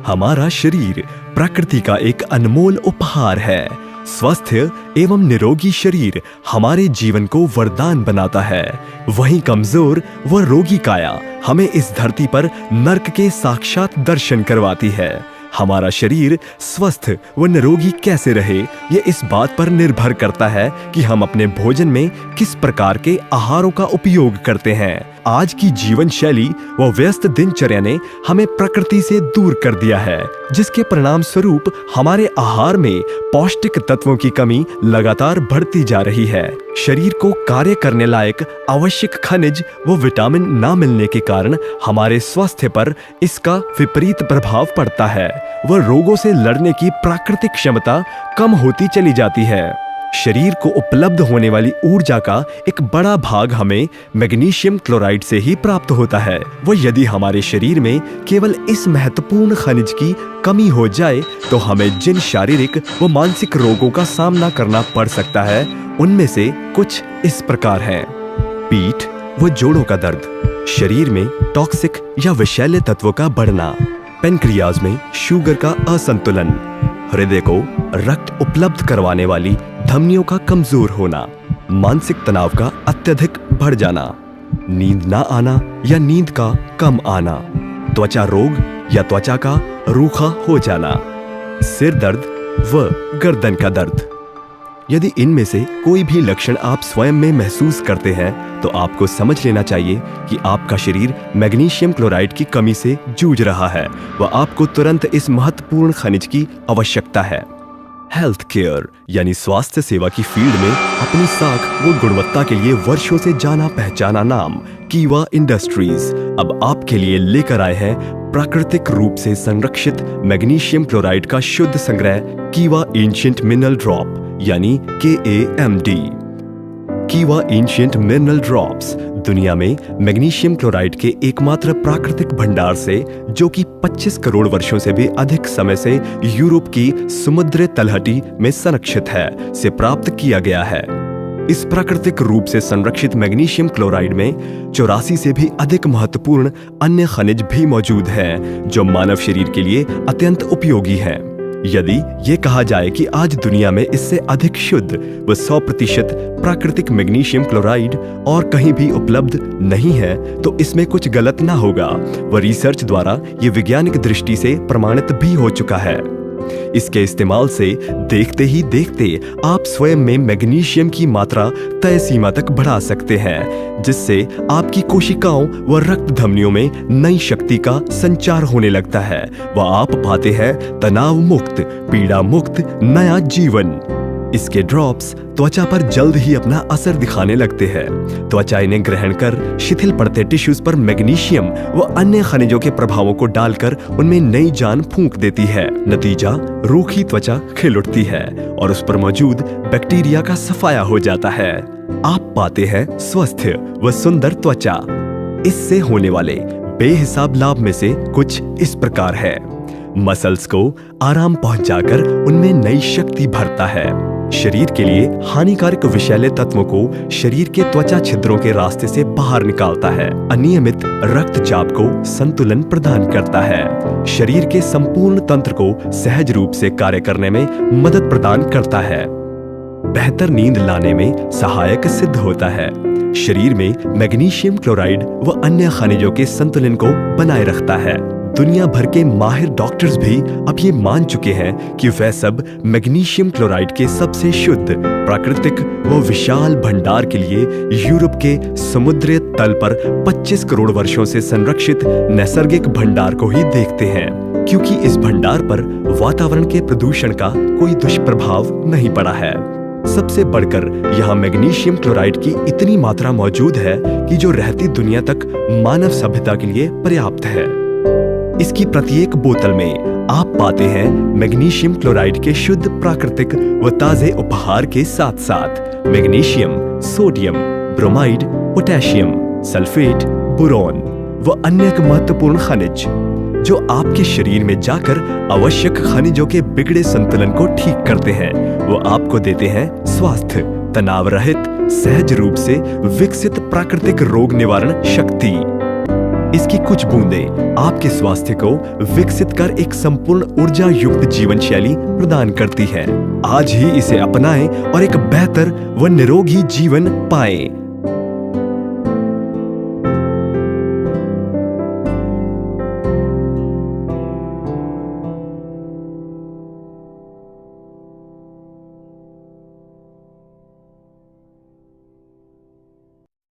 हमारा शरीर प्रकृति का एक अनमोल उपहार है। स्वस्थ एवं निरोगी शरीर हमारे जीवन को वरदान बनाता है। वहीं कमजोर व रोगी काया हमें इस धरती पर नर्क के साक्षात दर्शन करवाती है। हमारा शरीर स्वस्थ व निरोगी कैसे रहे, ये इस बात पर निर्भर करता है कि हम अपने भोजन में किस प्रकार के आहारों का उपयोग करते हैं। आज की जीवन शैली व व्यस्त दिनचर्या ने हमें प्रकृति से दूर कर दिया है, जिसके परिणाम स्वरूप हमारे आहार में पौष्टिक तत्वों की कमी लगातार बढ़ती जा रही है। शरीर को कार्य करने लायक आवश्यक खनिज व विटामिन न मिलने के कारण हमारे स्वास्थ्य पर इसका विपरीत प्रभाव पड़ता है व रोगों से लड़ने की प्राकृतिक क्षमता कम होती चली जाती है। शरीर को उपलब्ध होने वाली ऊर्जा का एक बड़ा भाग हमें मैग्नीशियम क्लोराइड से ही प्राप्त होता है। वो यदि हमारे शरीर में केवल इस महत्वपूर्ण खनिज की कमी हो जाए तो हमें जिन शारीरिक व मानसिक रोगों का सामना करना पड़ सकता है, उनमें से कुछ इस प्रकार हैं। पीठ व जोड़ों का दर्द, शरीर में टॉक्सिक या विषैले तत्वों का बढ़ना, पेनक्रियाज में शुगर का असंतुलन, हृदय को रक्त उपलब्ध करवाने वाली धमनियों का कमजोर होना, मानसिक तनाव का अत्यधिक बढ़ जाना, नींद ना आना या नींद का कम आना, त्वचा रोग या त्वचा का रूखा हो जाना, सिर दर्द व गर्दन का दर्द। यदि इनमें से कोई भी लक्षण आप स्वयं में महसूस करते हैं तो आपको समझ लेना चाहिए कि आपका शरीर मैग्नीशियम क्लोराइड की कमी से जूझ रहा है व आपको तुरंत इस महत्वपूर्ण खनिज की आवश्यकता है। हेल्थ केयर यानी स्वास्थ्य सेवा की फील्ड में अपनी साख व गुणवत्ता के लिए वर्षों से जाना पहचाना नाम कीवा इंडस्ट्रीज अब आपके लिए लेकर आए हैं प्राकृतिक रूप से संरक्षित मैग्नीशियम क्लोराइड का शुद्ध संग्रह कीवा एंशिएंट मिनरल ड्रॉप यानी KAMD। कीवा एंशिएंट मिनरल ड्रॉप्स दुनिया में मैग्नीशियम क्लोराइड के एकमात्र प्राकृतिक भंडार से, जो कि 25 करोड़ वर्षों से भी अधिक समय से यूरोप की समुद्र तलहटी में संरक्षित है, से प्राप्त किया गया है। इस प्राकृतिक रूप से संरक्षित मैग्नीशियम क्लोराइड में 84 से भी अधिक महत्वपूर्ण अन्य खनिज भी मौजूद हैं, जो मानव शरीर के लिए अत्यंत उपयोगी हैं। यदि ये कहा जाए कि आज दुनिया में इससे अधिक शुद्ध व 100% प्राकृतिक मैग्नीशियम क्लोराइड और कहीं भी उपलब्ध नहीं है तो इसमें कुछ गलत ना होगा व रिसर्च द्वारा ये वैज्ञानिक दृष्टि से प्रमाणित भी हो चुका है। इसके इस्तेमाल से देखते ही देखते आप स्वयं में मैग्नीशियम की मात्रा तय सीमा तक बढ़ा सकते हैं, जिससे आपकी कोशिकाओं व रक्त धमनियों में नई शक्ति का संचार होने लगता है व आप पाते हैं तनाव मुक्त, पीड़ा मुक्त नया जीवन। इसके ड्रॉप्स त्वचा पर जल्द ही अपना असर दिखाने लगते हैं। त्वचा इन्हें ग्रहण कर शिथिल पड़ते टिश्यूज पर मैग्नीशियम व अन्य खनिजों के प्रभावों को डालकर उनमें नई जान फूंक देती है। नतीजा, रूखी त्वचा खिल उठती है और उस पर मौजूद बैक्टीरिया का सफाया हो जाता है। आप पाते हैं स्वस्थ व सुंदर त्वचा। इससे होने वाले बेहिसाब लाभ में से कुछ इस प्रकार है। मसल्स को आराम पहुंचाकर उनमें नई शक्ति भरता है। शरीर के लिए हानिकारक विषैले तत्वों को शरीर के त्वचा छिद्रों के रास्ते से बाहर निकालता है। अनियमित रक्तचाप को संतुलन प्रदान करता है। शरीर के संपूर्ण तंत्र को सहज रूप से कार्य करने में मदद प्रदान करता है। बेहतर नींद लाने में सहायक सिद्ध होता है। शरीर में मैग्नीशियम क्लोराइड व अन्य खनिजों के संतुलन को बनाए रखता है। दुनिया भर के माहिर डॉक्टर्स भी अब ये मान चुके हैं कि वह सब मैग्नीशियम क्लोराइड के सबसे शुद्ध, प्राकृतिक व विशाल भंडार के लिए यूरोप के समुद्री तल पर 25 करोड़ वर्षों से संरक्षित नैसर्गिक भंडार को ही देखते हैं, क्योंकि इस भंडार पर वातावरण के प्रदूषण का कोई दुष्प्रभाव नहीं पड़ा है। सबसे बढ़कर यहाँ मैग्नीशियम क्लोराइड की इतनी मात्रा मौजूद है कि जो रहती दुनिया तक मानव सभ्यता के लिए पर्याप्त है। इसकी प्रत्येक बोतल में आप पाते हैं मैग्नीशियम क्लोराइड के शुद्ध, प्राकृतिक व ताजे उपहार के साथ साथ magnesium, sodium, bromide, potassium, sulphate, boron व अन्य महत्वपूर्ण खनिज, जो आपके शरीर में जाकर आवश्यक खनिजों के बिगड़े संतुलन को ठीक करते हैं। वो आपको देते हैं स्वास्थ्य, तनाव रहित, सहज रूप से विकसित प्राकृतिक रोग निवारण शक्ति। इसकी कुछ बूंदें आपके स्वास्थ्य को विकसित कर एक संपूर्ण ऊर्जा युक्त जीवन शैली प्रदान करती है। आज ही इसे अपनाएं और एक बेहतर व निरोगी जीवन पाएं।